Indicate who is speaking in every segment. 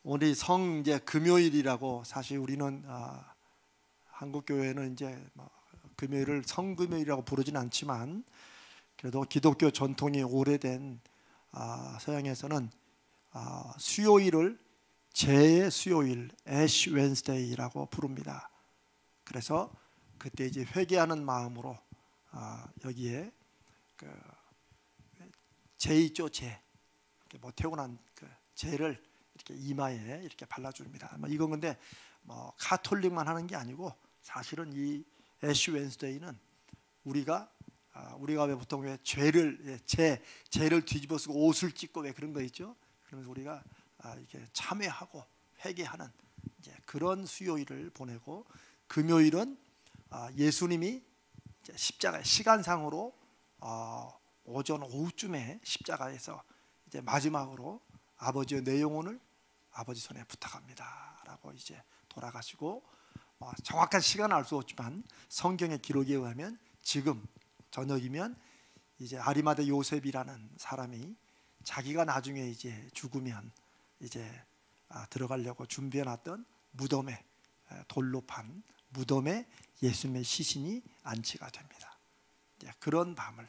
Speaker 1: 오늘이 이제 금요일이라고. 사실 우리는 한국 교회는 이제 금요일을 성금요일이라고 부르진 않지만, 그래도 기독교 전통이 오래된 서양에서는 수요일을 제의 수요일, 애쉬 웬스데이라고 부릅니다. 그래서 그때 이제 회개하는 마음으로 여기에 제 있죠, 제. 태어난 그 제를 이렇게 이마에 이렇게 발라줍니다. 이건 근데 카톨릭만 하는 게 아니고, 사실은 이 애쉬 웬스데이는 우리가 왜 보통 왜 죄를 뒤집어 쓰고 옷을 찢고 왜 그런 거 있죠? 그러면서 우리가 이렇게 참회하고 회개하는 이제 그런 수요일을 보내고, 금요일은 예수님이 이제 십자가에 시간상으로 오전 오후쯤에 십자가에서 이제 마지막으로 아버지의 내 영혼을 아버지 손에 부탁합니다라고 이제 돌아가시고, 정확한 시간은 알 수 없지만 성경의 기록에 의하면 지금 저녁이면 이제 아리마대 요셉이라는 사람이 자기가 나중에 이제 죽으면 이제 들어가려고 준비해놨던 무덤에, 돌로 판 무덤에 예수님의 시신이 안치가 됩니다. 그런 밤을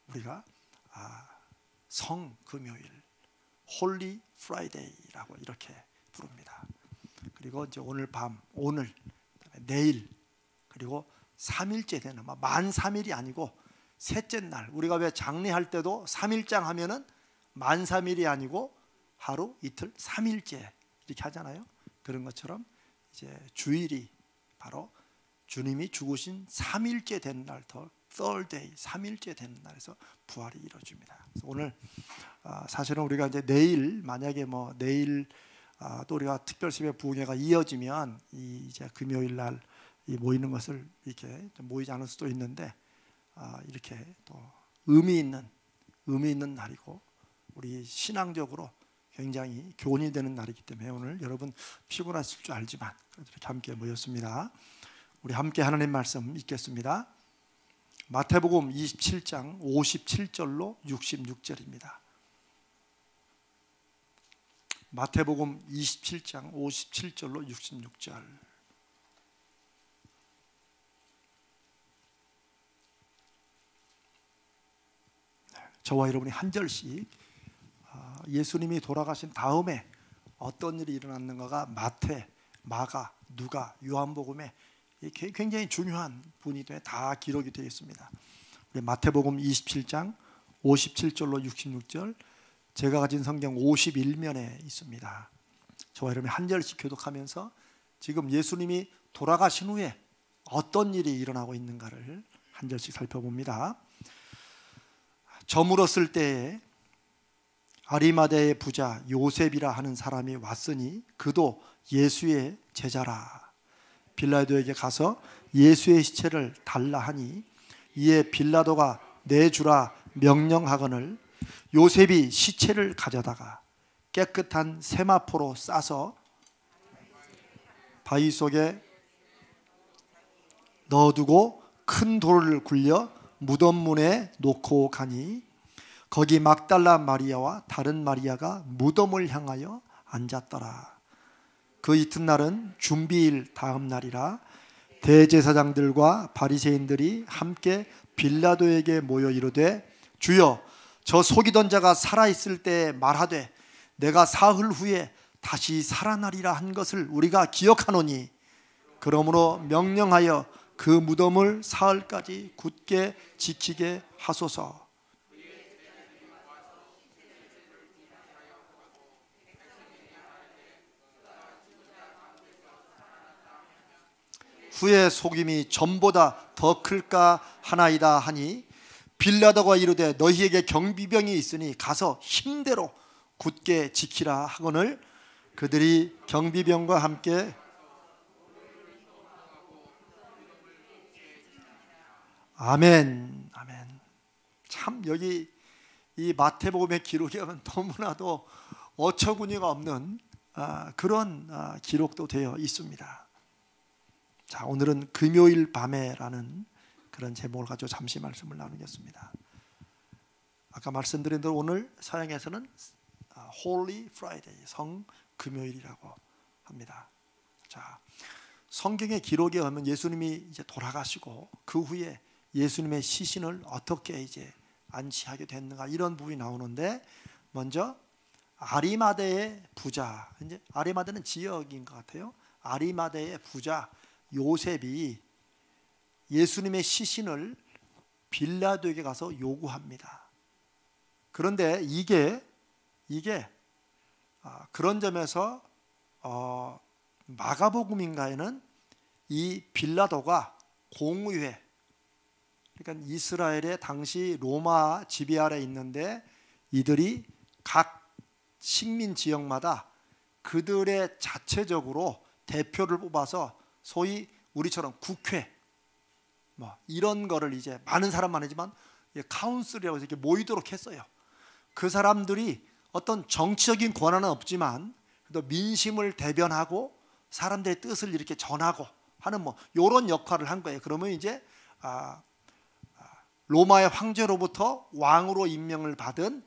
Speaker 1: 우리가 성금요일, 홀리 프라이데이라고 이렇게 부릅니다. 그리고 이제 오늘 밤, 오늘, 내일, 그리고 3일째 되는 만 3일이 아니고 셋째 날, 우리가 왜 장례할 때도 3일장 하면은 만 3일이 아니고 하루, 이틀, 3일째 이렇게 하잖아요. 그런 것처럼 이제 주일이 바로 주님이 죽으신 3일째 된 날, third day, 3일째 되는 날에서 부활이 이루어집니다. 그래서 오늘 사실은 우리가 이제 내일, 만약에 내일 또 우리가 특별시배 부흥회가 이어지면 이제 금요일 날 모이는 것을 이렇게 모이지 않을 수도 있는데, 이렇게 또 의미 있는 날이고 우리 신앙적으로 굉장히 교훈이 되는 날이기 때문에 오늘 여러분 피곤하실 줄 알지만 그래도 이렇게 함께 모였습니다. 우리 함께 하나님 말씀 읽겠습니다. 마태복음 27장 57절로 66절입니다. 마태복음 27장 57절로 66절. 저와 여러분이 한 절씩 예수님이 돌아가신 다음에 어떤 일이 일어났는가가 마태, 마가, 누가, 요한복음에 굉장히 중요한 분위기에 다 기록이 되어 있습니다. 우리 마태복음 27장 57절로 66절, 제가 가진 성경 51면에 있습니다. 저와 여러분이 한 절씩 교독하면서 지금 예수님이 돌아가신 후에 어떤 일이 일어나고 있는가를 한 절씩 살펴봅니다. 저물었을 때에 아리마대의 부자 요셉이라 하는 사람이 왔으니 그도 예수의 제자라. 빌라도에게 가서 예수의 시체를 달라 하니 이에 빌라도가 내주라 명령하거늘 요셉이 시체를 가져다가 깨끗한 세마포로 싸서 바위 속에 넣어두고 큰 돌을 굴려 무덤 문에 놓고 가니 거기 막달라 마리아와 다른 마리아가 무덤을 향하여 앉았더라. 그 이튿날은 준비일 다음 날이라 대제사장들과 바리새인들이 함께 빌라도에게 모여 이르되 주여, 저 속이던 자가 살아있을 때 말하되 내가 사흘 후에 다시 살아나리라 한 것을 우리가 기억하노니 그러므로 명령하여 그 무덤을 사흘까지 굳게 지키게 하소서. 후에 속임이 전보다 더 클까 하나이다 하니 빌라도가 이르되 너희에게 경비병이 있으니 가서 힘대로 굳게 지키라 하거늘 그들이 경비병과 함께 아멘. 아멘. 참 여기 이 마태복음의 기록에 하면 너무나도 어처구니가 없는 그런 기록도 되어 있습니다. 자, 오늘은 금요일 밤에라는 그런 제목을 가지고 잠시 말씀을 나누겠습니다. 아까 말씀드린 대로 오늘 서양에서는 Holy Friday, 성금요일이라고 합니다. 자, 성경의 기록에 의하면 예수님이 이제 돌아가시고 그 후에 예수님의 시신을 어떻게 이제 안치하게 됐는가 이런 부분이 나오는데, 먼저 아리마대의 부자, 이제 아리마대는 지역인 것 같아요. 아리마대의 부자 요셉이 예수님의 시신을 빌라도에게 가서 요구합니다. 그런데 이게 그런 점에서 마가복음인가에는 이 빌라도가 공의회, 그러니까 이스라엘의 당시 로마 지배 아래 있는데 이들이 각 식민 지역마다 그들의 자체적으로 대표를 뽑아서 소위 우리처럼 국회 뭐 이런 거를 이제 많은 사람만 하지만 카운슬이라고 해서 이렇게 모이도록 했어요. 그 사람들이 어떤 정치적인 권한은 없지만 또 민심을 대변하고 사람들의 뜻을 이렇게 전하고 하는 뭐 이런 역할을 한 거예요. 그러면 이제 로마의 황제로부터 왕으로 임명을 받은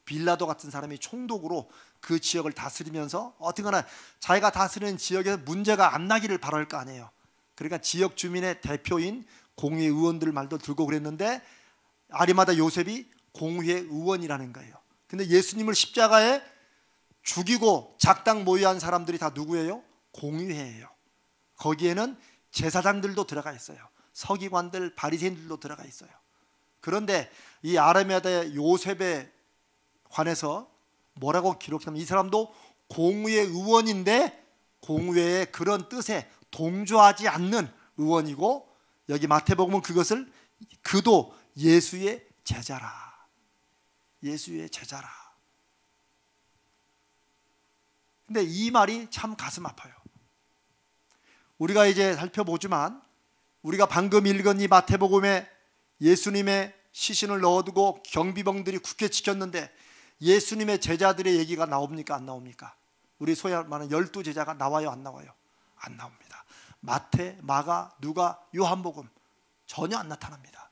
Speaker 1: 빌라도 같은 사람이 총독으로 그 지역을 다스리면서 어떻게나 자기가 다스리는 지역에서 문제가 안 나기를 바랄 거 아니에요. 그러니까 지역 주민의 대표인 공회 의원들 말도 들고 그랬는데 아리마다 요셉이 공회 의원이라는 거예요. 근데 예수님을 십자가에 죽이고 작당 모의한 사람들이 다 누구예요? 공회예요. 거기에는 제사장들도 들어가 있어요. 서기관들, 바리새인들도 들어가 있어요. 그런데 이 아리마다 요셉에 관해서 뭐라고 기록하면 이 사람도 공회의 의원인데 공회의 그런 뜻에 동조하지 않는 의원이고, 여기 마태복음은 그것을 그도 예수의 제자라, 예수의 제자라. 근데 이 말이 참 가슴 아파요. 우리가 이제 살펴보지만 우리가 방금 읽은 이 마태복음에 예수님의 시신을 넣어두고 경비병들이 굳게 지켰는데 예수님의 제자들의 얘기가 나옵니까? 안 나옵니까? 우리 소위 말하는 12제자가 나와요? 안 나와요? 안 나옵니다. 마태, 마가, 누가, 요한복음 전혀 안 나타납니다.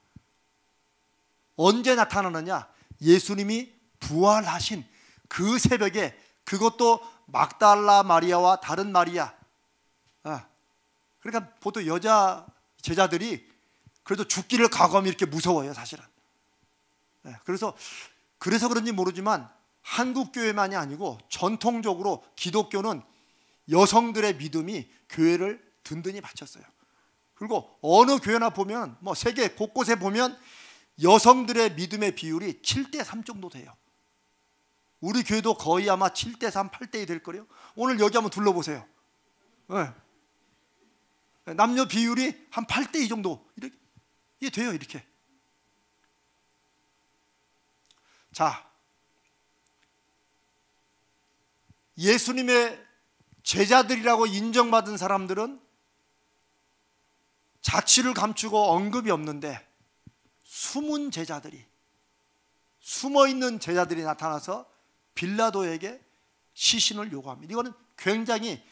Speaker 1: 언제 나타나느냐? 예수님이 부활하신 그 새벽에, 그것도 막달라 마리아와 다른 마리아. 그러니까 보통 여자 제자들이 그래도 죽기를 각오하면 이렇게 무서워요, 사실은. 그래서 그런지 모르지만 한국 교회만이 아니고 전통적으로 기독교는 여성들의 믿음이 교회를 든든히 받쳤어요. 그리고 어느 교회나 보면 뭐 세계 곳곳에 보면 여성들의 믿음의 비율이 7대3 정도 돼요. 우리 교회도 거의 아마 7대3, 8대2 될 거예요. 오늘 여기 한번 둘러보세요. 남녀 비율이 한 8대2 정도 이게 돼요, 이렇게. 자, 예수님의 제자들이라고 인정받은 사람들은 자취를 감추고 언급이 없는데 숨은 제자들이, 숨어있는 제자들이 나타나서 빌라도에게 시신을 요구합니다. 이거는 굉장히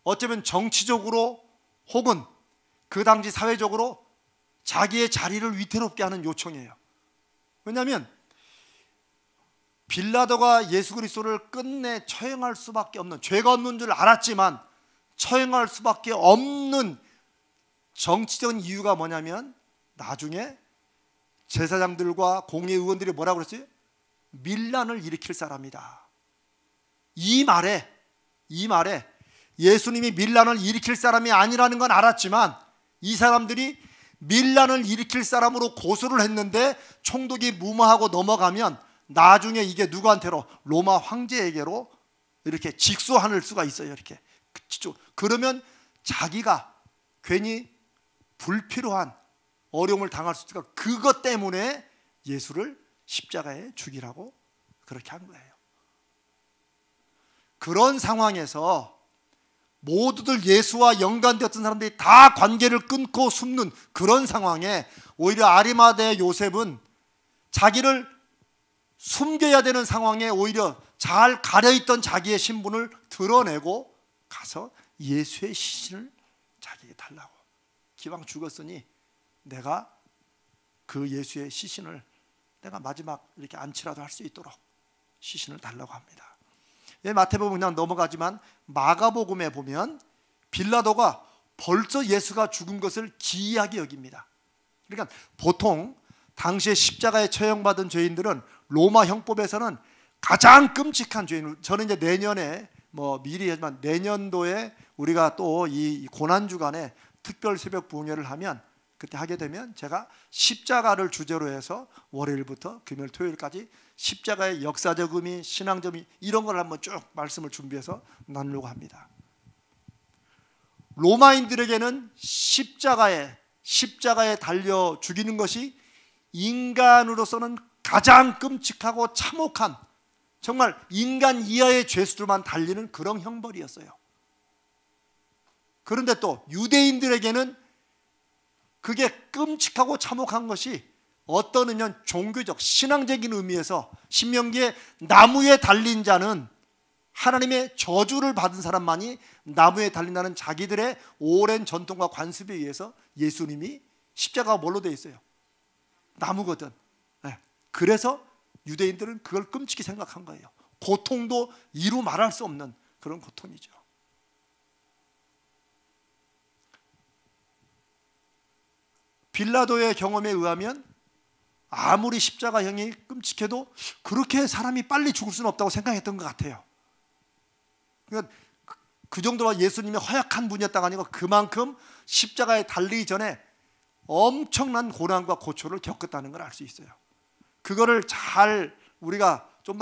Speaker 1: 어쩌면 정치적으로 혹은 그 당시 사회적으로 자기의 자리를 위태롭게 하는 요청이에요. 왜냐하면 빌라도가 예수 그리스도를 끝내 처형할 수밖에 없는, 죄가 없는 줄 알았지만 처형할 수밖에 없는 정치적인 이유가 뭐냐면 나중에 제사장들과 공회 의원들이 뭐라고 그랬어요? 밀란을 일으킬 사람이다. 이 말에 예수님이 밀란을 일으킬 사람이 아니라는 건 알았지만 이 사람들이 밀란을 일으킬 사람으로 고소를 했는데 총독이 무마하고 넘어가면 나중에 이게 누구한테로? 로마 황제에게로 이렇게 직소할 수가 있어요. 이렇게. 그러면 자기가 괜히 불필요한 어려움을 당할 수 있으니까 그것 때문에 예수를 십자가에 죽이라고 그렇게 한 거예요. 그런 상황에서 모두들 예수와 연관되었던 사람들이 다 관계를 끊고 숨는 그런 상황에 오히려 아리마대 요셉은 자기를 숨겨야 되는 상황에 오히려 잘 가려있던 자기의 신분을 드러내고 가서 예수의 시신을 자기에게 달라고. 기왕 죽었으니 내가 그 예수의 시신을 내가 마지막 이렇게 안치라도 할 수 있도록 시신을 달라고 합니다. 마태복음 그냥 넘어가지만 마가복음에 보면 빌라도가 벌써 예수가 죽은 것을 기이하게 여깁니다. 그러니까 보통 당시에 십자가에 처형받은 죄인들은 로마 형법에서는 가장 끔찍한 죄인, 저는 이제 내년에 미리 하지만 내년도에 우리가 또 이 고난주간에 특별 새벽 부흥회를 하면 그때 하게 되면 제가 십자가를 주제로 해서 월요일부터 금요일 토요일까지 십자가의 역사적 의미, 신앙적 의미 이런 걸 한번 쭉 말씀을 준비해서 나누려고 합니다. 로마인들에게는 십자가에 달려 죽이는 것이 인간으로서는 가장 끔찍하고 참혹한 정말 인간 이하의 죄수들만 달리는 그런 형벌이었어요. 그런데 또 유대인들에게는 그게 끔찍하고 참혹한 것이 어떤 의미는 종교적, 신앙적인 의미에서 신명기에 나무에 달린 자는 하나님의 저주를 받은 사람만이 나무에 달린다는 자기들의 오랜 전통과 관습에 의해서 예수님이 십자가가 뭘로 되어 있어요? 나무거든. 그래서 유대인들은 그걸 끔찍히 생각한 거예요. 고통도 이루 말할 수 없는 그런 고통이죠. 빌라도의 경험에 의하면 아무리 십자가형이 끔찍해도 그렇게 사람이 빨리 죽을 수는 없다고 생각했던 것 같아요. 그러니까 그 정도로 예수님이 허약한 분이었다가 아니고 그만큼 십자가에 달리기 전에 엄청난 고난과 고초를 겪었다는 걸 알 수 있어요. 그거를 잘 우리가 좀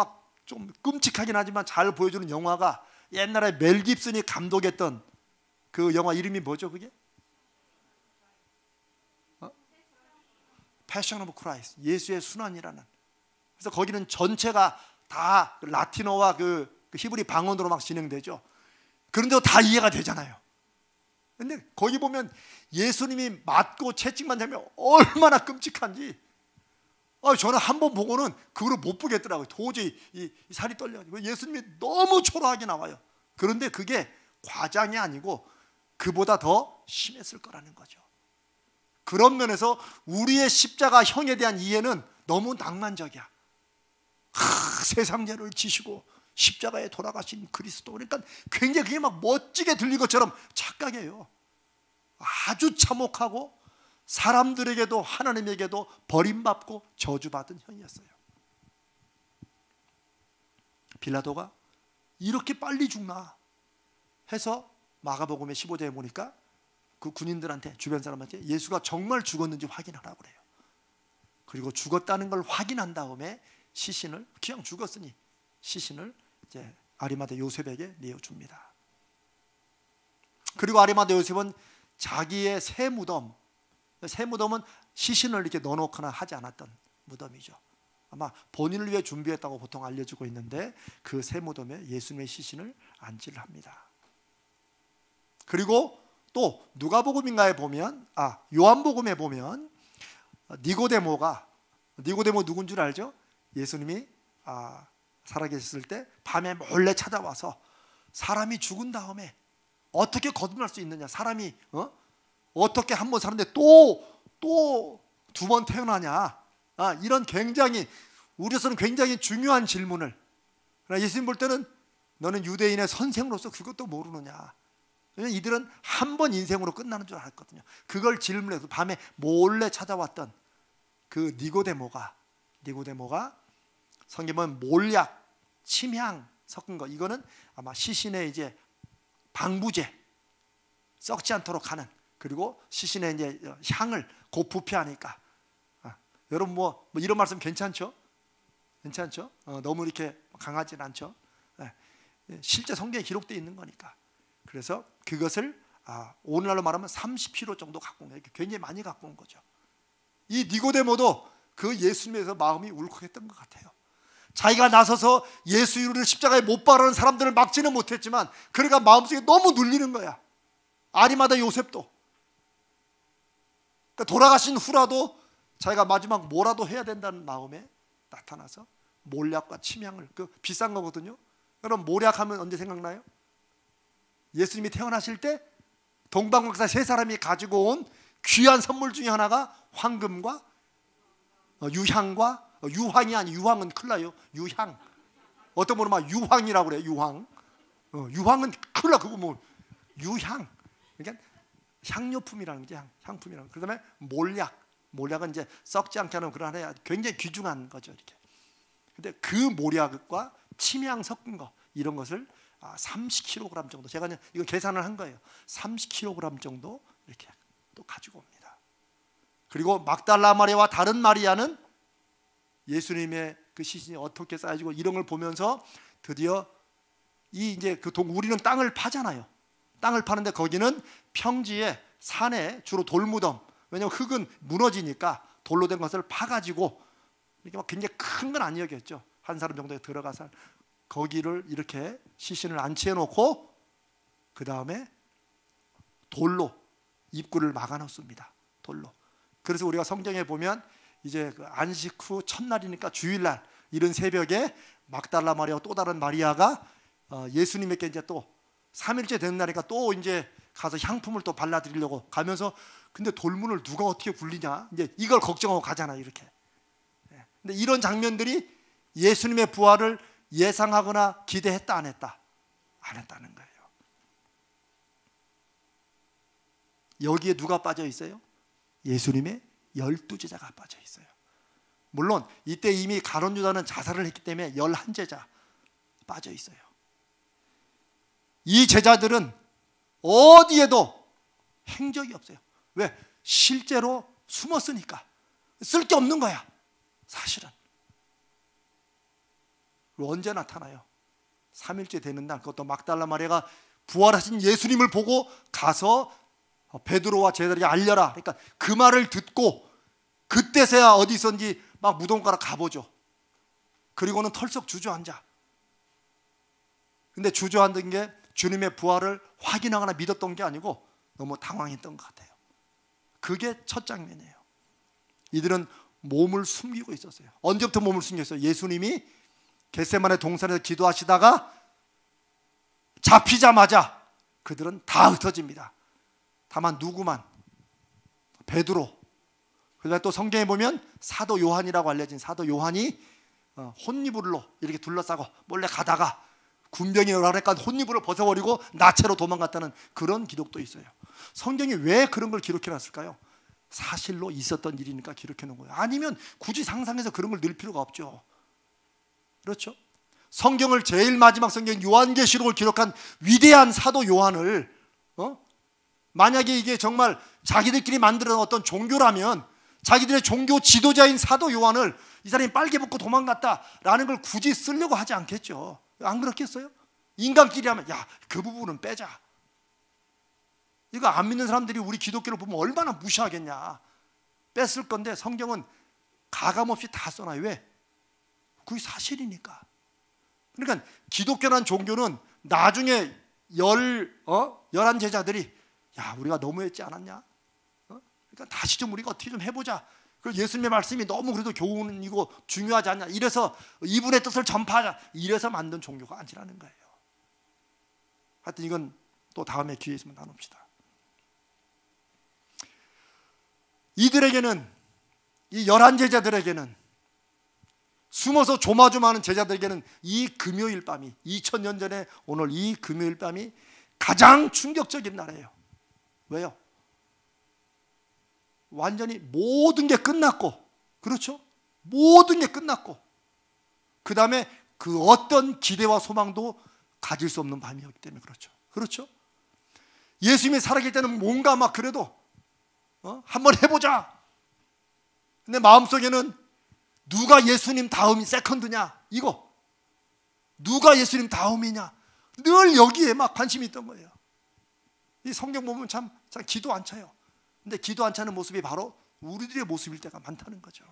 Speaker 1: 끔찍하긴 하지만 잘 보여주는 영화가 옛날에 멜 깁슨이 감독했던 그 영화 이름이 뭐죠? 그게? 패션 오브 크라이스트, 예수의 순환이라는. 그래서 거기는 전체가 다 라틴어와 그 히브리 방언으로 막 진행되죠. 그런데도 다 이해가 되잖아요. 근데 거기 보면 예수님이 맞고 채찍만 잡으면 얼마나 끔찍한지 저는 한 번 보고는 그거를 못 보겠더라고요. 도저히 이 살이 떨려가지고 예수님이 너무 초라하게 나와요. 그런데 그게 과장이 아니고 그보다 더 심했을 거라는 거죠. 그런 면에서 우리의 십자가형에 대한 이해는 너무 낭만적이야. 세상 죄를 지시고 십자가에 돌아가신 그리스도. 그러니까 굉장히 그게 막 멋지게 들릴 것처럼 착각해요. 아주 참혹하고 사람들에게도 하나님에게도 버림받고 저주받은 형이었어요. 빌라도가 이렇게 빨리 죽나 해서 마가복음의 15장에 보니까 그 군인들한테, 주변 사람한테 예수가 정말 죽었는지 확인하라고 그래요. 그리고 죽었다는 걸 확인한 다음에 시신을, 그냥 죽었으니 시신을 이제 아리마대 요셉에게 내어줍니다. 그리고 아리마대 요셉은 자기의 새 무덤은 시신을 이렇게 넣어놓거나 하지 않았던 무덤이죠. 아마 본인을 위해 준비했다고 보통 알려지고 있는데 그 새 무덤에 예수님의 시신을 안치를 합니다. 그리고 또 누가복음인가에 보면, 요한복음에 보면 니고데모 누군 줄 알죠? 예수님이 살아계셨을 때 밤에 몰래 찾아와서 사람이 죽은 다음에 어떻게 거듭날 수 있느냐, 사람이 어떻게 한 번 사는데 또 두 번 태어나냐, 이런 굉장히 우리로서는 굉장히 중요한 질문을, 예수님 볼 때는 너는 유대인의 선생으로서 그것도 모르느냐. 왜냐하면 이들은 한 번 인생으로 끝나는 줄 알았거든요. 그걸 질문해서 밤에 몰래 찾아왔던 그 니고데모가 성경은 몰약, 침향 섞은 거, 이거는 아마 시신의 이제 방부제, 썩지 않도록 하는, 그리고 시신의 이제 향을 곧 부패하니까. 여러분 뭐 이런 말씀 괜찮죠? 너무 이렇게 강하진 않죠? 실제 성경에 기록되어 있는 거니까. 그래서 그것을 오늘날로 말하면 30kg 정도 갖고 온 거예요. 굉장히 많이 갖고 온 거죠. 이 니고데모도 그 예수님에서 마음이 울컥했던 것 같아요. 자기가 나서서 예수를 십자가에 못 박으라는 사람들을 막지는 못했지만 그러니까 마음속에 너무 눌리는 거야. 아리마다 요셉도. 그러니까 돌아가신 후라도 자기가 마지막 뭐라도 해야 된다는 마음에 나타나서 몰약과 침향을, 그 비싼 거거든요. 그럼 몰약하면 언제 생각나요? 예수님이 태어나실 때 동방박사 세 사람이 가지고 온 귀한 선물 중에 하나가 황금과 유향과 유황이 아니, 유황은 큰일 나요. 유향. 어떤 분은 막 유황이라고 그래요. 유황. 유황은 큰일 나. 그거 뭐 유향. 그러니까 향료품이라는 거지. 향품이라는 거. 그다음에 몰약. 몰약은 이제 썩지 않게 하는 그런 하나의 굉장히 귀중한 거죠. 이렇게. 근데 그 몰약과 침향 섞은 거 이런 것을 30kg 정도, 제가 이거 계산을 한 거예요. 30kg 정도 이렇게 또 가지고 옵니다. 그리고 막달라 마리아와 다른 마리아는 예수님의 그 시신이 어떻게 쌓여지고 이런 걸 보면서 드디어 이제 우리는 땅을 파잖아요. 땅을 파는데 거기는 평지에 산에 주로 돌무덤, 왜냐하면 흙은 무너지니까 돌로 된 것을 파가지고 이렇게 막 굉장히 큰 건 아니었겠죠. 한 사람 정도에 들어가서 거기를 이렇게 시신을 안치해 놓고 그 다음에 돌로 입구를 막아 놓습니다. 돌로. 그래서 우리가 성경에 보면 이제 그 안식 후 첫날이니까 주일날 이른 새벽에 막달라 마리아와 또 다른 마리아가 예수님에게 이제 또 3일째 되는 날이니까 또 이제 가서 향품을 또 발라드리려고 가면서, 근데 돌문을 누가 어떻게 굴리냐, 이제 이걸 걱정하고 가잖아요. 이렇게. 근데 이런 장면들이 예수님의 부활을 예상하거나 기대했다 안 했다? 안 했다는 거예요. 여기에 누가 빠져 있어요? 예수님의 12제자가 빠져 있어요. 물론 이때 이미 가룟 유다는 자살을 했기 때문에 11제자 빠져 있어요. 이 제자들은 어디에도 행적이 없어요. 왜? 실제로 숨었으니까. 쓸 게 없는 거야, 사실은. 언제 나타나요? 3일째 되는 날, 그것도 막달라 마리아가 부활하신 예수님을 보고 가서 베드로와 제자들에게 알려라. 그러니까 그 말을 듣고 그때서야 어디선지 막 무덤가로 가보죠. 그리고는 털썩 주저앉아. 근데 주저앉은 게 주님의 부활을 확인하거나 믿었던 게 아니고 너무 당황했던 것 같아요. 그게 첫 장면이에요. 이들은 몸을 숨기고 있었어요. 언제부터 몸을 숨겼어요? 예수님이 겟세마네 동산에서 기도하시다가 잡히자마자 그들은 다 흩어집니다. 다만 누구만? 베드로. 그다음에 또 성경에 보면 사도 요한이라고 알려진 사도 요한이 혼니부로 이렇게 둘러싸고 몰래 가다가 군병이 오라니까 혼니부를 벗어버리고 나체로 도망갔다는 그런 기록도 있어요. 성경이 왜 그런 걸 기록해 놨을까요? 사실로 있었던 일이니까 기록해 놓은 거예요. 아니면 굳이 상상해서 그런 걸 넣을 필요가 없죠. 그렇죠? 성경을 제일 마지막 성경 요한계시록을 기록한 위대한 사도 요한을 만약에 이게 정말 자기들끼리 만들어낸 어떤 종교라면 자기들의 종교 지도자인 사도 요한을 이 사람이 빨개 벗고 도망갔다라는 걸 굳이 쓰려고 하지 않겠죠. 안 그렇겠어요? 인간끼리 하면 야, 그 부분은 빼자. 이거 안 믿는 사람들이 우리 기독교를 보면 얼마나 무시하겠냐. 뺐을 건데 성경은 가감없이 다 써놔요. 왜? 그게 사실이니까. 그러니까 기독교라는 종교는 나중에 11 제자들이 야, 우리가 너무했지 않았냐? 그러니까 다시 좀 우리가 어떻게 좀 해보자. 그리고 예수님의 말씀이 너무 그래도 교훈이고 중요하지 않냐. 이래서 이분의 뜻을 전파하자. 이래서 만든 종교가 아니라는 거예요. 하여튼 이건 또 다음에 기회 있으면 나눕시다. 이들에게는, 이 11제자들에게는, 숨어서 조마조마하는 제자들에게는 이 금요일 밤이, 2000년 전에 오늘 이 금요일 밤이 가장 충격적인 날이에요. 왜요? 완전히 모든 게 끝났고, 그렇죠? 모든 게 끝났고, 그 다음에 그 어떤 기대와 소망도 가질 수 없는 밤이었기 때문에 그렇죠. 그렇죠? 예수님이 살아계실 때는 뭔가 막 그래도 한번 해보자. 근데 마음속에는 누가 예수님 다음이 세컨드냐, 이거 누가 예수님 다음이냐, 늘 여기에 막 관심이 있던 거예요. 이 성경 보면 참 기도 안 차요. 근데 기도 안 차는 모습이 바로 우리들의 모습일 때가 많다는 거죠.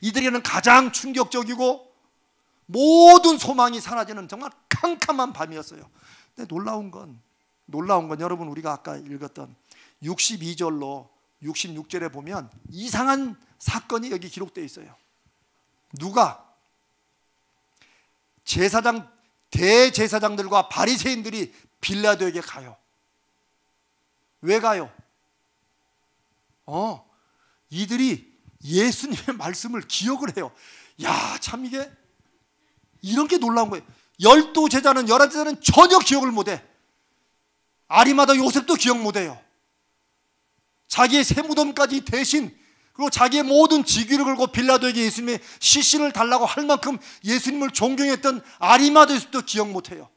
Speaker 1: 이들에게는 가장 충격적이고 모든 소망이 사라지는 정말 캄캄한 밤이었어요. 근데 놀라운 건 여러분, 우리가 아까 읽었던 62절로 66절에 보면 이상한 사건이 여기 기록되어 있어요. 누가? 대제사장들과 바리새인들이 빌라도에게 가요. 왜 가요? 이들이 예수님의 말씀을 기억을 해요. 야, 참 이게 이런 게 놀라운 거예요. 12제자는 11제자는 전혀 기억을 못해. 아리마다 요셉도 기억 못해요. 자기의 새 무덤까지 대신, 그리고 자기의 모든 직위를 걸고 빌라도에게 예수님의 시신을 달라고 할 만큼 예수님을 존경했던 아리마다 요셉도 기억 못해요.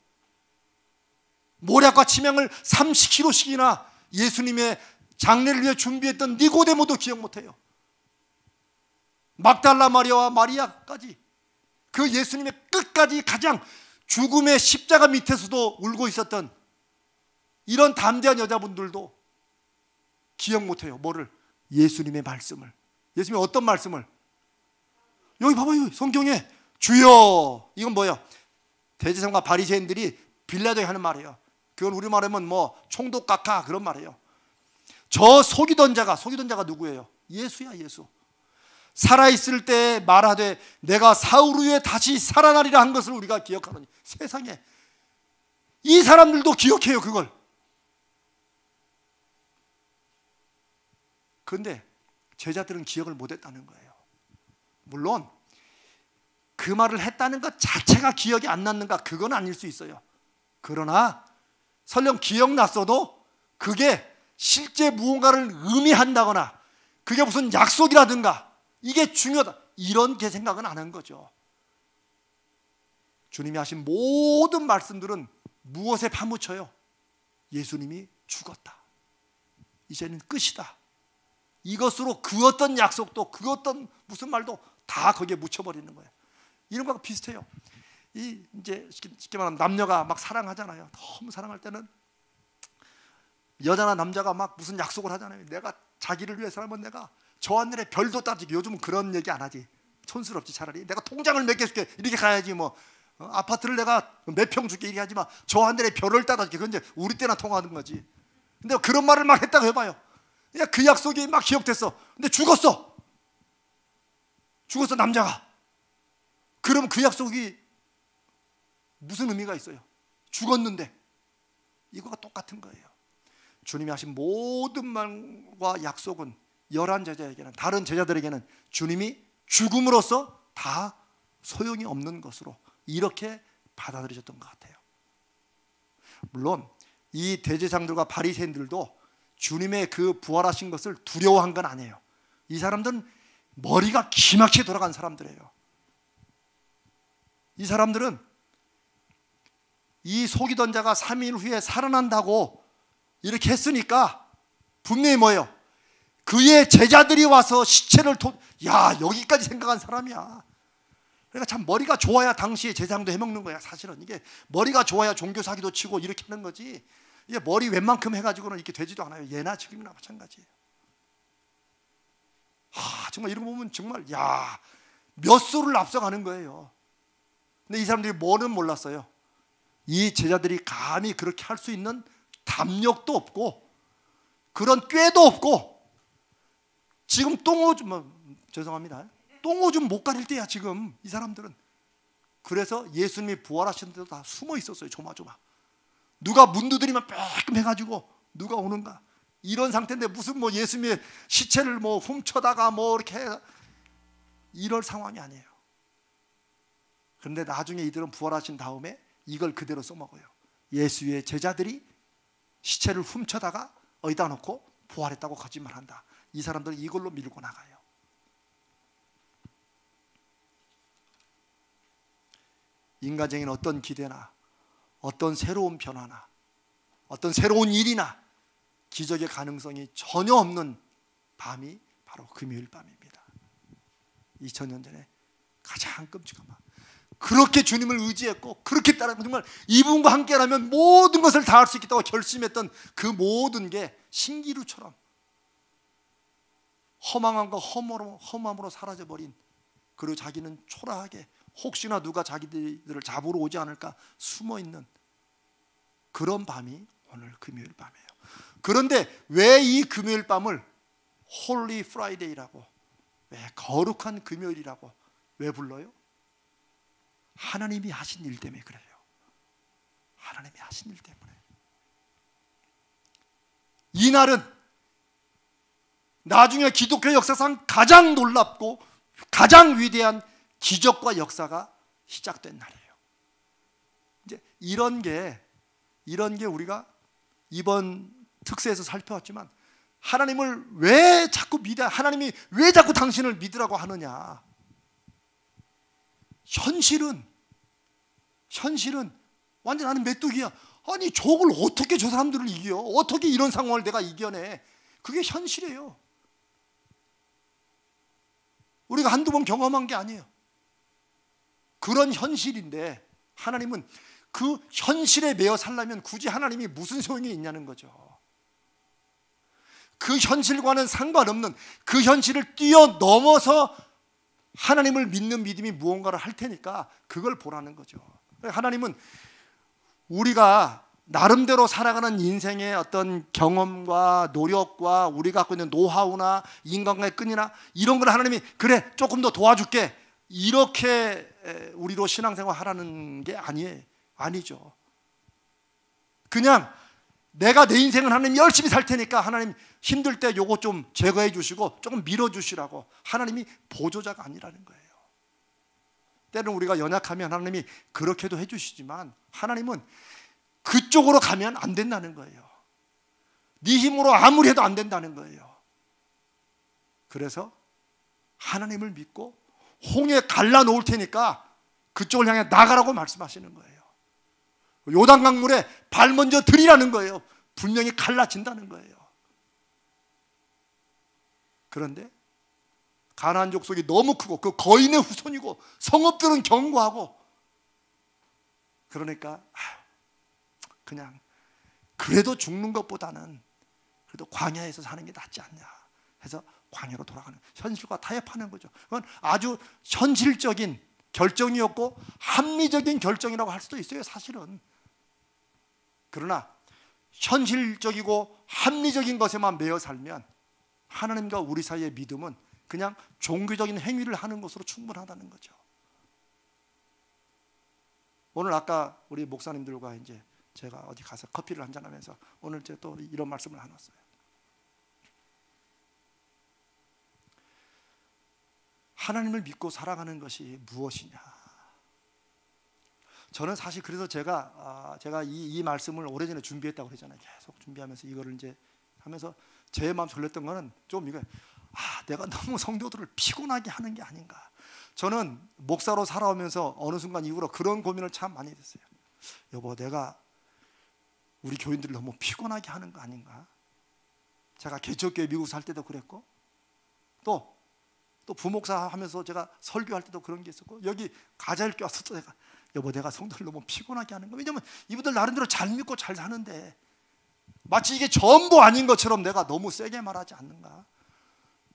Speaker 1: 모략과 치명을 30kg씩이나 예수님의 장례를 위해 준비했던 니고데모도 기억 못해요. 막달라 마리아와 마리아까지, 그 예수님의 끝까지 가장 죽음의 십자가 밑에서도 울고 있었던 이런 담대한 여자분들도 기억 못해요. 뭐를? 예수님의 말씀을. 예수님의 어떤 말씀을? 여기 봐봐요. 성경에 주여, 이건 뭐예요? 대제사장과 바리새인들이 빌라도에 하는 말이에요. 그건 우리말로 하면 뭐 총독각하 그런 말이에요. 저 속이던 자가 누구예요? 예수야, 예수. 살아있을 때 말하되 내가 사흘 후에 다시 살아나리라 한 것을 우리가 기억하노니. 세상에 이 사람들도 기억해요, 그걸. 그런데 제자들은 기억을 못했다는 거예요. 물론 그 말을 했다는 것 자체가 기억이 안 났는가, 그건 아닐 수 있어요. 그러나 설령 기억났어도 그게 실제 무언가를 의미한다거나 그게 무슨 약속이라든가 이게 중요하다, 이런 게 생각은 안 한 거죠. 주님이 하신 모든 말씀들은 무엇에 파묻혀요? 예수님이 죽었다, 이제는 끝이다, 이것으로 그 어떤 약속도 그 어떤 무슨 말도 다 거기에 묻혀버리는 거예요. 이런 거하고 비슷해요. 이제 쉽게 말하면 남녀가 막 사랑하잖아요. 너무 사랑할 때는 여자나 남자가 막 무슨 약속을 하잖아요. 내가 자기를 위해서라면 내가 저 하늘에 별도 따지기, 요즘은 그런 얘기 안 하지. 촌스럽지. 차라리 내가 통장을 몇 개 줄게 이렇게 가야지. 뭐 아파트를 내가 몇 평 줄게 이렇게 하지만 저 하늘에 별을 따다줄게, 그건 이제 우리 때나 통하는 거지. 근데 그런 말을 막 했다고 해봐요. 그 약속이 막 기억됐어. 근데 죽었어 남자가. 그럼 그 약속이 무슨 의미가 있어요? 죽었는데. 이거가 똑같은 거예요. 주님이 하신 모든 말과 약속은 11제자에게는, 다른 제자들에게는 주님이 죽음으로써 다 소용이 없는 것으로 이렇게 받아들여졌던 것 같아요. 물론 이 대제사장들과 바리새인들도 주님의 그 부활하신 것을 두려워한 건 아니에요. 이 사람들은 머리가 기막히게 돌아간 사람들이에요. 이 사람들은 이 속이던 자가 3일 후에 살아난다고 이렇게 했으니까 분명히 뭐예요? 그의 제자들이 와서 시체를 여기까지 생각한 사람이야. 그러니까 참 머리가 좋아야 당시에 제사장도 해먹는 거야. 사실은 이게 머리가 좋아야 종교 사기도 치고 이렇게 하는 거지, 이게 머리 웬만큼 해가지고는 이렇게 되지도 않아요. 예나 지금이나 마찬가지예요. 정말 이런 거 보면 정말 몇 수를 앞서가는 거예요. 근데 이 사람들이 뭐는 몰랐어요. 이 제자들이 감히 그렇게 할 수 있는 담력도 없고 그런 꾀도 없고, 지금 죄송합니다, 똥오줌 못 가릴 때야 지금 이 사람들은. 그래서 예수님이 부활하신 데도 다 숨어 있었어요. 조마조마. 누가 문 두드리면 빼끔 해가지고 누가 오는가, 이런 상태인데 무슨 뭐 예수님의 시체를 뭐 훔쳐다가 뭐 이렇게 이럴 상황이 아니에요. 그런데 나중에 이들은 부활하신 다음에 이걸 그대로 써먹어요. 예수의 제자들이 시체를 훔쳐다가 어디다 놓고 부활했다고 거짓말한다. 이 사람들은 이걸로 밀고 나가요. 인간적인 어떤 기대나 어떤 새로운 변화나 어떤 새로운 일이나 기적의 가능성이 전혀 없는 밤이 바로 금요일 밤입니다. 2000년 전에 가장 끔찍한 밤. 그렇게 주님을 의지했고 그렇게 따르면 정말 이분과 함께라면 모든 것을 다 할 수 있겠다고 결심했던 그 모든 게 신기루처럼 허망함과 험함으로 사라져버린, 그리고 자기는 초라하게 혹시나 누가 자기들을 잡으러 오지 않을까 숨어있는 그런 밤이 오늘 금요일 밤이에요. 그런데 왜 이 금요일 밤을 홀리 프라이데이라고, 왜 거룩한 금요일이라고 왜 불러요? 하나님이 하신 일 때문에 그래요. 하나님이 하신 일 때문에. 이날은 나중에 기독교 역사상 가장 놀랍고 가장 위대한 기적과 역사가 시작된 날이에요. 이제 이런 게 우리가 이번 특세에서 살펴봤지만, 하나님을 왜 자꾸 하나님이 왜 자꾸 당신을 믿으라고 하느냐? 현실은 완전 나는 메뚜기야. 아니 저걸 어떻게 저 사람들을 이겨? 어떻게 이런 상황을 내가 이겨내? 그게 현실이에요. 우리가 한두 번 경험한 게 아니에요. 그런 현실인데 하나님은 그 현실에 매여 살려면 굳이 하나님이 무슨 소용이 있냐는 거죠. 그 현실과는 상관없는 그 현실을 뛰어넘어서 하나님을 믿는 믿음이 무언가를 할 테니까 그걸 보라는 거죠. 하나님은 우리가 나름대로 살아가는 인생의 어떤 경험과 노력과 우리가 갖고 있는 노하우나 인간관계의 끈이나 이런 걸 하나님이 그래 조금 더 도와줄게 이렇게 우리로 신앙생활 하라는 게 아니죠. 그냥 내가 내 인생을 하나님 열심히 살 테니까 하나님 힘들 때 요거 좀 제거해 주시고 조금 밀어주시라고, 하나님이 보조자가 아니라는 거예요. 때로는 우리가 연약하면 하나님이 그렇게도 해주시지만 하나님은 그쪽으로 가면 안 된다는 거예요. 네 힘으로 아무리 해도 안 된다는 거예요. 그래서 하나님을 믿고 홍해 갈라놓을 테니까 그쪽을 향해 나가라고 말씀하시는 거예요. 요단강물에 발 먼저 들이라는 거예요. 분명히 갈라진다는 거예요. 그런데 가나안 족속이 너무 크고 그 거인의 후손이고 성읍들은 견고하고, 그러니까 그냥 그래도 죽는 것보다는 그래도 광야에서 사는 게 낫지 않냐 해서 광야로 돌아가는, 현실과 타협하는 거죠. 그건 아주 현실적인 결정이었고 합리적인 결정이라고 할 수도 있어요, 사실은. 그러나 현실적이고 합리적인 것에만 매여 살면 하나님과 우리 사이의 믿음은 그냥 종교적인 행위를 하는 것으로 충분하다는 거죠. 오늘 아까 우리 목사님들과 이제 제가 어디 가서 커피를 한잔하면서 오늘 제가 또 이런 말씀을 나눴어요. 하나님을 믿고 살아가는 것이 무엇이냐? 저는 사실 그래서 제가 이 말씀을 오래전에 준비했다고 그러잖아요. 계속 준비하면서 이거를 이제 하면서 제 마음 설렜던 거는 좀 이거, 내가 너무 성도들을 피곤하게 하는 게 아닌가. 저는 목사로 살아오면서 어느 순간 이후로 그런 고민을 참 많이 했어요. 여보, 내가 우리 교인들을 너무 피곤하게 하는 거 아닌가? 제가 개척교회 미국 살 때도 그랬고 또 부목사 하면서 제가 설교할 때도 그런 게 있었고, 여기 가자일교 와서 또 내가 여보, 내가 성도를 너무 피곤하게 하는 거. 왜냐면 이분들 나름대로 잘 믿고 잘 사는데 마치 이게 전부 아닌 것처럼 내가 너무 세게 말하지 않는가.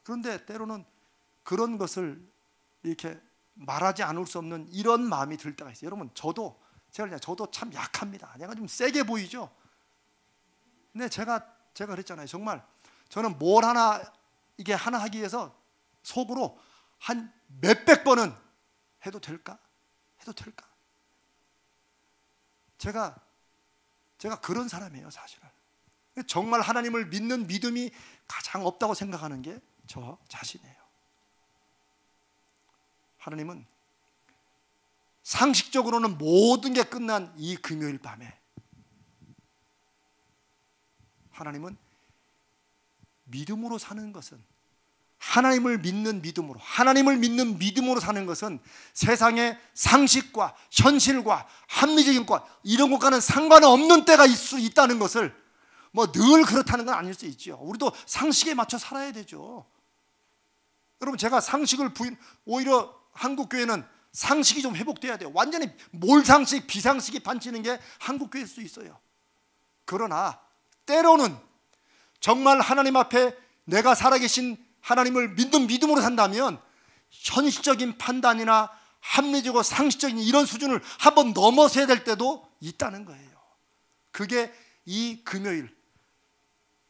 Speaker 1: 그런데 때로는 그런 것을 이렇게 말하지 않을 수 없는 이런 마음이 들 때가 있어요. 여러분, 저도 참 약합니다. 내가 좀 세게 보이죠. 근데 제가 그랬잖아요. 정말 저는 뭘 하나 하기 위해서 속으로 한 몇백 번은 해도 될까? 제가 그런 사람이에요, 사실은. 정말 하나님을 믿는 믿음이 가장 없다고 생각하는 게 저 자신이에요. 하나님은 상식적으로는 모든 게 끝난 이 금요일 밤에 하나님은 믿음으로 사는 것은, 하나님을 믿는 믿음으로 사는 것은 세상의 상식과 현실과 합리적인 것 이런 것과는 상관없는 때가 있다는 것을, 뭐 늘 그렇다는 건 아닐 수 있죠. 우리도 상식에 맞춰 살아야 되죠. 여러분, 제가 상식을 오히려 한국 교회는 상식이 좀 회복돼야 돼요. 완전히 몰상식, 비상식이 판치는 게 한국 교회일 수 있어요. 그러나 때로는 정말 하나님 앞에 내가 살아계신 하나님을 믿는 믿음으로 산다면 현실적인 판단이나 합리적이고 상식적인 이런 수준을 한번 넘어서야 될 때도 있다는 거예요. 그게 이 금요일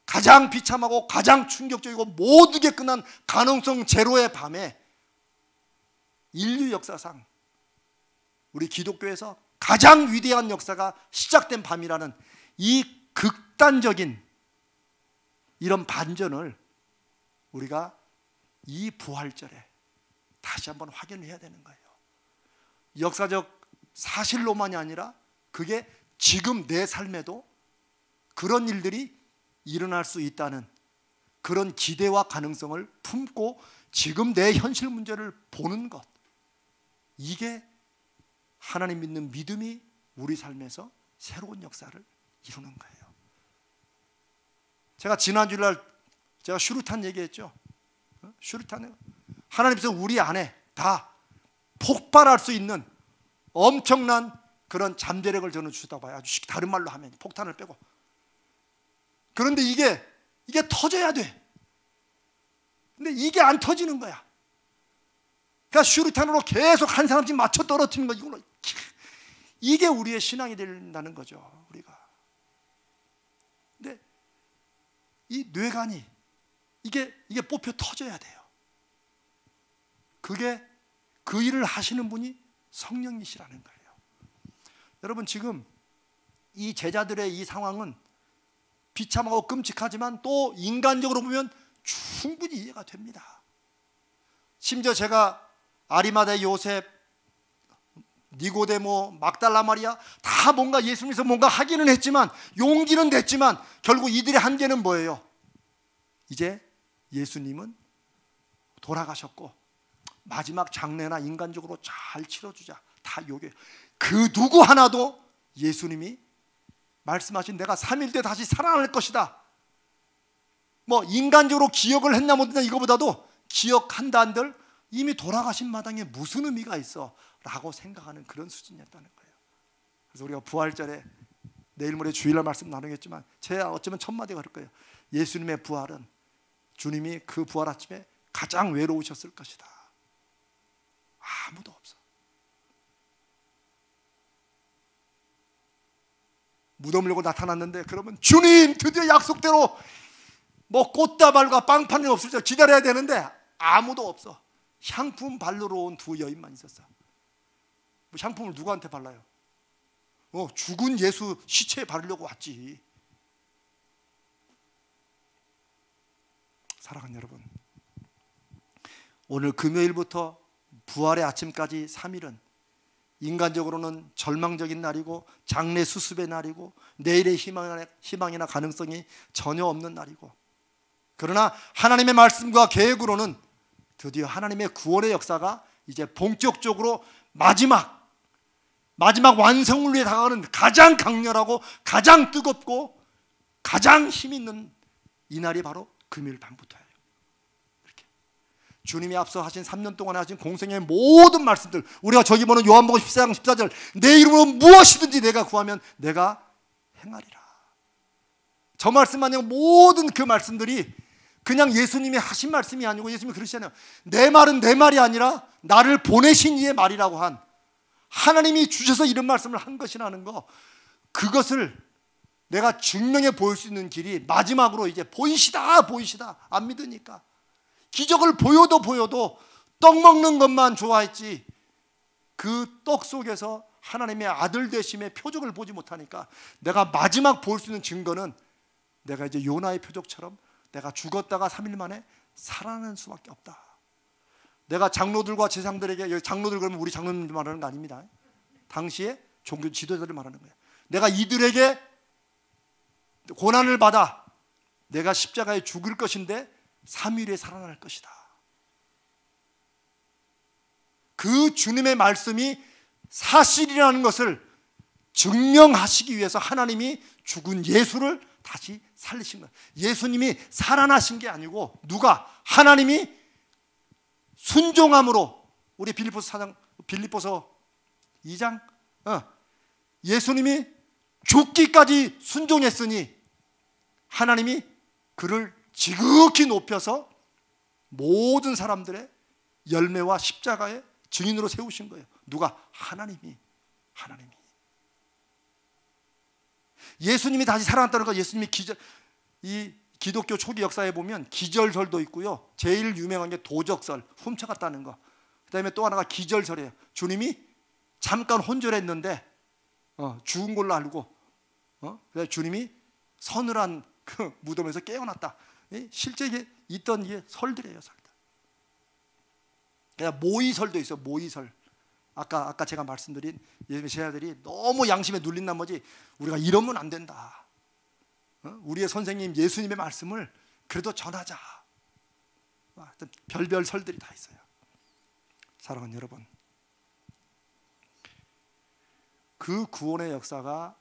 Speaker 1: 가장 비참하고 가장 충격적이고 모든 게 끝난 가능성 제로의 밤에 인류 역사상 우리 기독교에서 가장 위대한 역사가 시작된 밤이라는 이 극단적인 이런 반전을 우리가 이 부활절에 다시 한번 확인을 해야 되는 거예요. 역사적 사실로만이 아니라 그게 지금 내 삶에도 그런 일들이 일어날 수 있다는 그런 기대와 가능성을 품고 지금 내 현실 문제를 보는 것, 이게 하나님 믿는 믿음이 우리 삶에서 새로운 역사를 이루는 거예요. 제가 지난 주일날 제가 슈루탄 얘기했죠. 슈루탄은 하나님께서 우리 안에 다 폭발할 수 있는 엄청난 그런 잠재력을 저는 주셨다고 봐요. 아주 다른 말로 하면 폭탄을 빼고. 그런데 이게 터져야 돼. 근데 이게 안 터지는 거야. 그러니까 슈루탄으로 계속 한 사람씩 맞춰 떨어뜨리는 거, 이걸로. 이게 우리의 신앙이 된다는 거죠, 우리가. 근데 이 뇌관이 이게 뽑혀 터져야 돼요. 그게 그 일을 하시는 분이 성령이시라는 거예요. 여러분, 지금 이 제자들의 이 상황은 비참하고 끔찍하지만 또 인간적으로 보면 충분히 이해가 됩니다. 심지어 제가 아리마대 요셉, 니고데모, 막달라 마리아 다 뭔가 예수님께서 뭔가 하기는 했지만, 용기는 냈지만 결국 이들의 한계는 뭐예요? 이제 예수님은 돌아가셨고 마지막 장례나 인간적으로 잘 치러주자, 다 요게. 그 누구 하나도 예수님이 말씀하신 내가 3일 때 다시 살아날 것이다, 뭐 인간적으로 기억을 했나 못했나 이거보다도 기억한다 한들 이미 돌아가신 마당에 무슨 의미가 있어 라고 생각하는 그런 수준이었다는 거예요. 그래서 우리가 부활절에 내일 모레 주일날 말씀 나누겠지만 제가 어쩌면 첫 마디가 그럴 거예요. 예수님의 부활은 주님이 그 부활 아침에 가장 외로우셨을 것이다. 아무도 없어. 무덤을 열고 나타났는데, 그러면 주님 드디어 약속대로 뭐 꽃다발과 빵판이 없을 때 기다려야 되는데 아무도 없어. 향품 바르러 온 두 여인만 있었어. 뭐 향품을 누구한테 발라요? 죽은 예수 시체에 바르려고 왔지. 사랑하는 여러분, 오늘 금요일부터 부활의 아침까지 3일은 인간적으로는 절망적인 날이고 장례 수습의 날이고 내일의 희망이나 가능성이 전혀 없는 날이고, 그러나 하나님의 말씀과 계획으로는 드디어 하나님의 구원의 역사가 이제 본격적으로 마지막 완성을 위해 다가가는 가장 강렬하고 가장 뜨겁고 가장 힘 있는 이 날이 바로 금요일 밤부터예요. 이렇게 주님이 앞서 하신 3년 동안 하신 공생의 모든 말씀들, 우리가 저기 보는 요한복음 14장 14절, 내 이름으로 무엇이든지 내가 구하면 내가 행하리라. 저 말씀만 아니고 모든 그 말씀들이 그냥 예수님이 하신 말씀이 아니고, 예수님이 그러시잖아요. 내 말은 내 말이 아니라 나를 보내신 이의 말이라고 한, 하나님이 주셔서 이런 말씀을 한 것이라는 거, 그것을 내가 증명해 보일 수 있는 길이 마지막으로 이제 보이시다 안 믿으니까 기적을 보여도 떡 먹는 것만 좋아했지 그 떡 속에서 하나님의 아들 되심의 표적을 보지 못하니까 내가 마지막 볼 수 있는 증거는 내가 이제 요나의 표적처럼 내가 죽었다가 3일 만에 살아나는 수밖에 없다. 내가 장로들과 제사장들에게, 장로들 그러면 우리 장로님 말하는 거 아닙니다. 당시에 종교 지도자들을 말하는 거예요. 내가 이들에게 고난을 받아 내가 십자가에 죽을 것인데 3일에 살아날 것이다. 그 주님의 말씀이 사실이라는 것을 증명하시기 위해서 하나님이 죽은 예수를 다시 살리신 거예요. 예수님이 살아나신 게 아니고 누가? 하나님이 순종함으로, 우리 빌립보서 2장 예수님이 죽기까지 순종했으니 하나님이 그를 지극히 높여서 모든 사람들의 열매와 십자가의 증인으로 세우신 거예요. 누가? 하나님이. 예수님이 다시 살아났다는 거, 예수님이 이 기독교 초기 역사에 보면 기절설도 있고요. 제일 유명한 게 도적설, 훔쳐갔다는 거. 그다음에 또 하나가 기절설이에요. 주님이 잠깐 혼절했는데 죽은 걸로 알고 그래서 주님이 서늘한 그 무덤에서 깨어났다. 실제 있던 이게 설들이에요, 설들. 그냥 모의설도 있어요, 모의설. 아까 제가 말씀드린 예수님의 제자들이 너무 양심에 눌린 나머지 우리가 이러면 안 된다. 우리의 선생님 예수님의 말씀을 그래도 전하자. 별별 설들이 다 있어요. 사랑하는 여러분, 그 구원의 역사가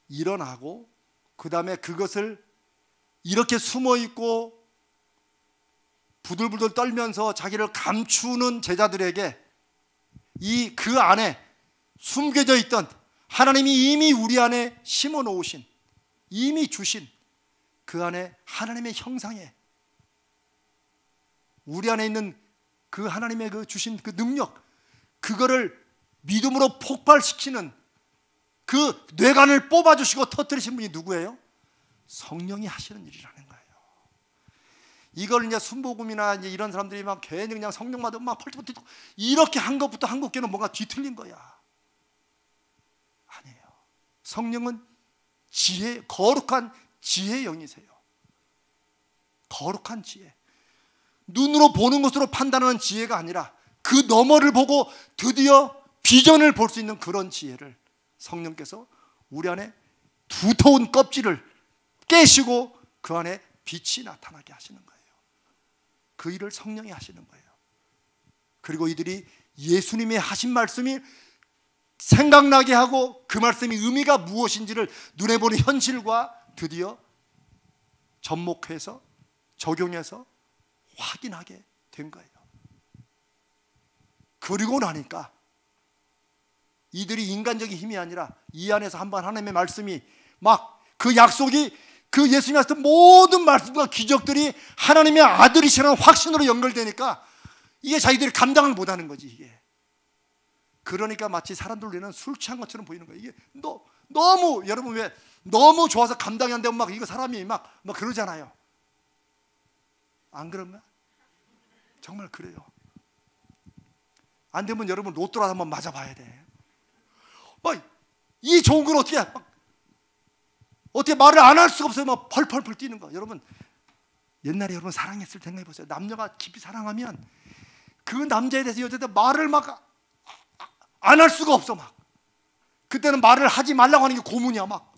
Speaker 1: 일어나고 그 다음에 그것을 이렇게 숨어있고 부들부들 떨면서 자기를 감추는 제자들에게 그 안에 숨겨져 있던 하나님이 이미 우리 안에 심어 놓으신, 이미 주신 그 안에 하나님의 형상에, 우리 안에 있는 그 하나님의 그 주신 그 능력, 그거를 믿음으로 폭발시키는 그 뇌관을 뽑아주시고 터뜨리신 분이 누구예요? 성령이 하시는 일이라는 거예요. 이걸 이제 순복음이나 이제 이런 사람들이 막 괜히 그냥 성령 받으면 막 펄떡펄떡 이렇게 한 것부터 한국교는 뭔가 뒤틀린 거야. 아니에요. 성령은 지혜, 거룩한 지혜의 영이세요. 거룩한 지혜. 눈으로 보는 것으로 판단하는 지혜가 아니라 그 너머를 보고 드디어 비전을 볼 수 있는 그런 지혜를 성령께서 우리 안에 두터운 껍질을 깨시고 그 안에 빛이 나타나게 하시는 거예요. 그 일을 성령이 하시는 거예요. 그리고 이들이 예수님의 하신 말씀이 생각나게 하고 그 말씀이 의미가 무엇인지를 눈에 보는 현실과 드디어 접목해서 적용해서 확인하게 된 거예요. 그리고 나니까 이들이 인간적인 힘이 아니라 이 안에서 한번 하나님의 말씀이 막 그 약속이 그 예수님이 하셨던 모든 말씀과 기적들이 하나님의 아들이시라는 확신으로 연결되니까 이게 자기들이 감당을 못하는 거지. 이게 그러니까 마치 사람들 우리는 술 취한 것처럼 보이는 거예요. 이게 너무 여러분 왜 너무 좋아서 감당이 안 되면 막 이거 사람이 막 그러잖아요. 안 그런가? 정말 그래요. 안 되면 여러분 로또라도 한번 맞아봐야 돼. 이 좋은 걸 어떻게 말을 안 할 수가 없어요. 막 펄펄펄 뛰는 거. 여러분 옛날에 여러분 사랑했을 때 생각해 보세요. 남녀가 깊이 사랑하면 그 남자에 대해서 여자들 말을 막 안 할 수가 없어. 막 그때는 말을 하지 말라고 하는 게 고문이야. 막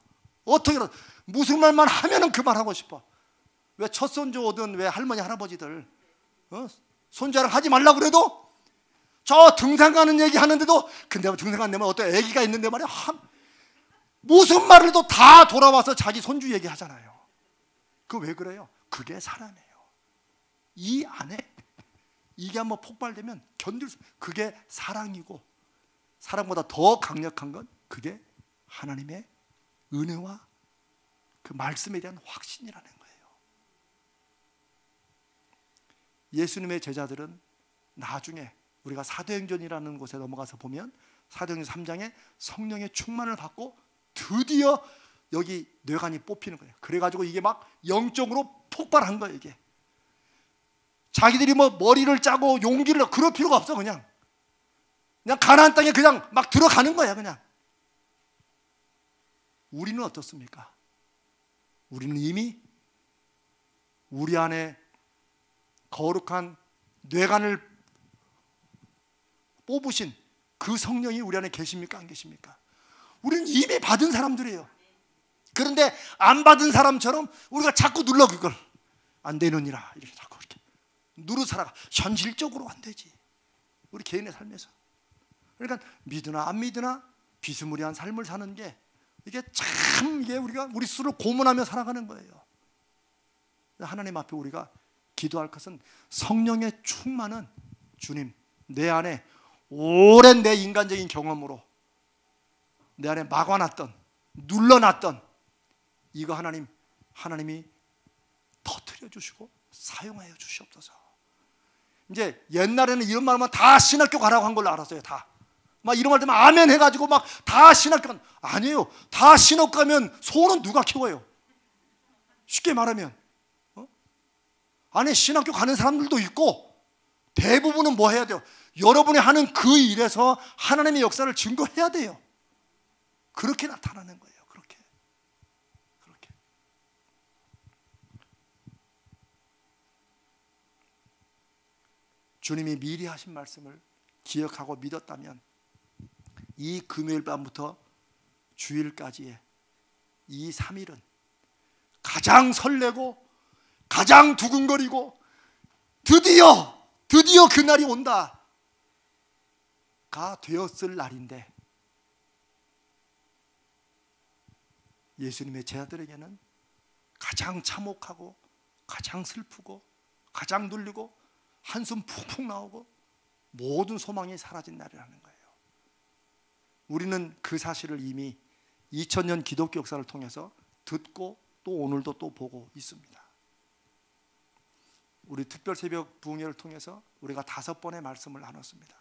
Speaker 1: 어떻게 무슨 말만 하면은 그 말 하고 싶어. 왜 첫 손주 오든 왜 할머니 할아버지들 손자랑 하지 말라고 그래도 저 등산 가는 얘기 하는데도 근데 등산 가는 데면 어떤 애기가 있는데 말이야 무슨 말을 해도 다 돌아와서 자기 손주 얘기 하잖아요. 그 왜 그래요? 그게 사랑이에요. 이 안에 이게 한번 폭발되면 견딜 수, 그게 사랑이고 사랑보다 더 강력한 건 그게 하나님의 은혜와 그 말씀에 대한 확신이라는 거예요. 예수님의 제자들은 나중에 우리가 사도행전이라는 곳에 넘어가서 보면 사도행전 3장에 성령의 충만을 받고 드디어 여기 뇌관이 뽑히는 거예요. 그래가지고 이게 막 영적으로 폭발한 거예요. 이게 자기들이 뭐 머리를 짜고 용기를 내고 그럴 필요가 없어. 그냥 가나안 땅에 그냥 막 들어가는 거야. 그냥 우리는 어떻습니까? 우리는 이미 우리 안에 거룩한 뇌관을 뽑으신 그 성령이 우리 안에 계십니까? 안 계십니까? 우리는 이미 받은 사람들이에요. 그런데 안 받은 사람처럼 우리가 자꾸 눌러 그걸 안 되느니라 이렇게 자꾸 이렇게 누르 살아가. 현실적으로 안 되지. 우리 개인의 삶에서. 그러니까 믿으나 안 믿으나 비스무리한 삶을 사는 게 이게 참 이게 우리가 우리 스스로 고문하며 살아가는 거예요. 하나님 앞에 우리가 기도할 것은 성령의 충만은 주님 내 안에 오랜 내 인간적인 경험으로 내 안에 막아놨던 눌러놨던 이거 하나님이 터뜨려 주시고 사용하여 주시옵소서. 이제 옛날에는 이런 말하면 다 신학교 가라고 한 걸로 알았어요. 다 막 이런 말 되면 아멘 해가지고 막 다 신학교 아니에요. 다 신학 가면 소는 누가 키워요? 쉽게 말하면 안에 신학교 가는 사람들도 있고 대부분은 뭐 해야 돼요? 여러분이 하는 그 일에서 하나님의 역사를 증거해야 돼요. 그렇게 나타나는 거예요. 그렇게. 주님이 미리 하신 말씀을 기억하고 믿었다면 이 금요일 밤부터 주일까지의 이 3일은 가장 설레고 가장 두근거리고 드디어 그날이 온다가 되었을 날인데, 예수님의 제자들에게는 가장 참혹하고 가장 슬프고 가장 눌리고 한숨 푹푹 나오고 모든 소망이 사라진 날이라는 거예요. 우리는 그 사실을 이미 2000년 기독교 역사를 통해서 듣고 또 오늘도 또 보고 있습니다. 우리 특별 새벽 부흥회를 통해서 우리가 5번의 말씀을 나눴습니다.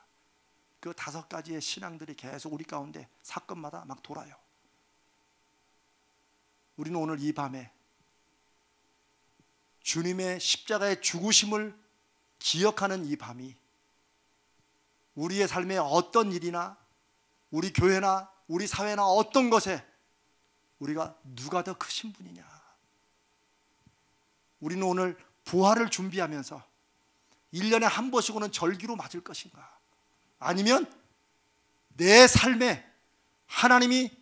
Speaker 1: 그 5가지의 신앙들이 계속 우리 가운데 사건마다 막 돌아요. 우리는 오늘 이 밤에 주님의 십자가의 죽으심을 기억하는 이 밤이 우리의 삶에 어떤 일이나 우리 교회나 우리 사회나 어떤 것에 우리가 누가 더 크신 분이냐, 우리는 오늘 부활을 준비하면서 1년에 한 번씩 오는 절기로 맞을 것인가, 아니면 내 삶에 하나님이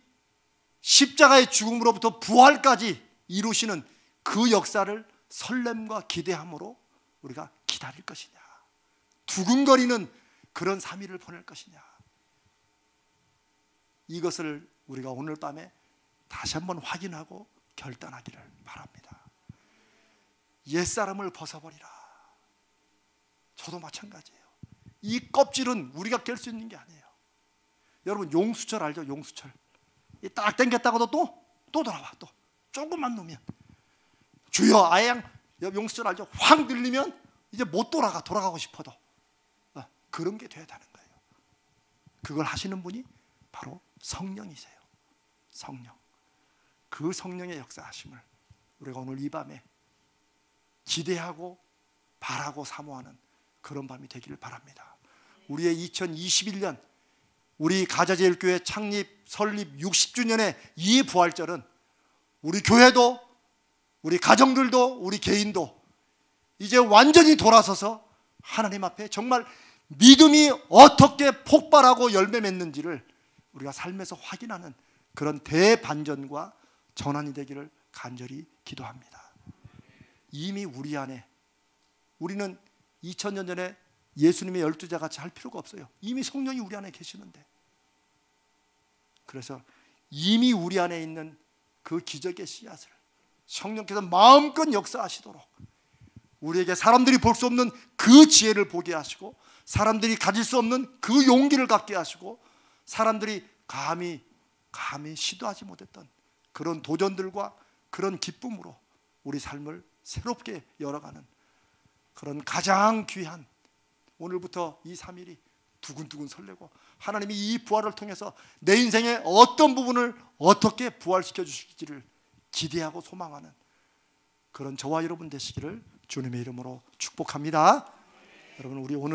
Speaker 1: 십자가의 죽음으로부터 부활까지 이루시는 그 역사를 설렘과 기대함으로 우리가 기다릴 것이냐, 두근거리는 그런 3일을 보낼 것이냐, 이것을 우리가 오늘 밤에 다시 한번 확인하고 결단하기를 바랍니다. 옛사람을 벗어버리라. 저도 마찬가지예요. 이 껍질은 우리가 깰 수 있는 게 아니에요. 여러분 용수철 알죠? 용수철. 딱 당겼다가도 또 돌아와. 또 조금만 놓으면, 주여 아양 용수철 알죠? 확 들리면 이제 못 돌아가고 싶어도 그런 게 돼야 되는 거예요. 그걸 하시는 분이 바로 성령이세요. 성령. 그 성령의 역사하심을 우리가 오늘 이 밤에 기대하고 바라고 사모하는 그런 밤이 되기를 바랍니다. 우리의 2021년 우리 가자제일교회 창립 설립 60주년의 이 부활절은 우리 교회도 우리 가정들도 우리 개인도 이제 완전히 돌아서서 하나님 앞에 정말 믿음이 어떻게 폭발하고 열매 맺는지를 우리가 삶에서 확인하는 그런 대반전과 전환이 되기를 간절히 기도합니다. 이미 우리 안에, 우리는 2000년 전에 예수님의 12제자 같이 할 필요가 없어요. 이미 성령이 우리 안에 계시는데, 그래서 이미 우리 안에 있는 그 기적의 씨앗을 성령께서 마음껏 역사하시도록 우리에게 사람들이 볼 수 없는 그 지혜를 보게 하시고, 사람들이 가질 수 없는 그 용기를 갖게 하시고, 사람들이 감히 시도하지 못했던 그런 도전들과 그런 기쁨으로 우리 삶을 새롭게 열어가는 그런 가장 귀한, 오늘부터 이 3일이 두근두근 설레고 하나님이 이 부활을 통해서 내 인생의 어떤 부분을 어떻게 부활시켜 주실지를 기대하고 소망하는 그런 저와 여러분 되시기를 주님의 이름으로 축복합니다. 여러분, 우리 오늘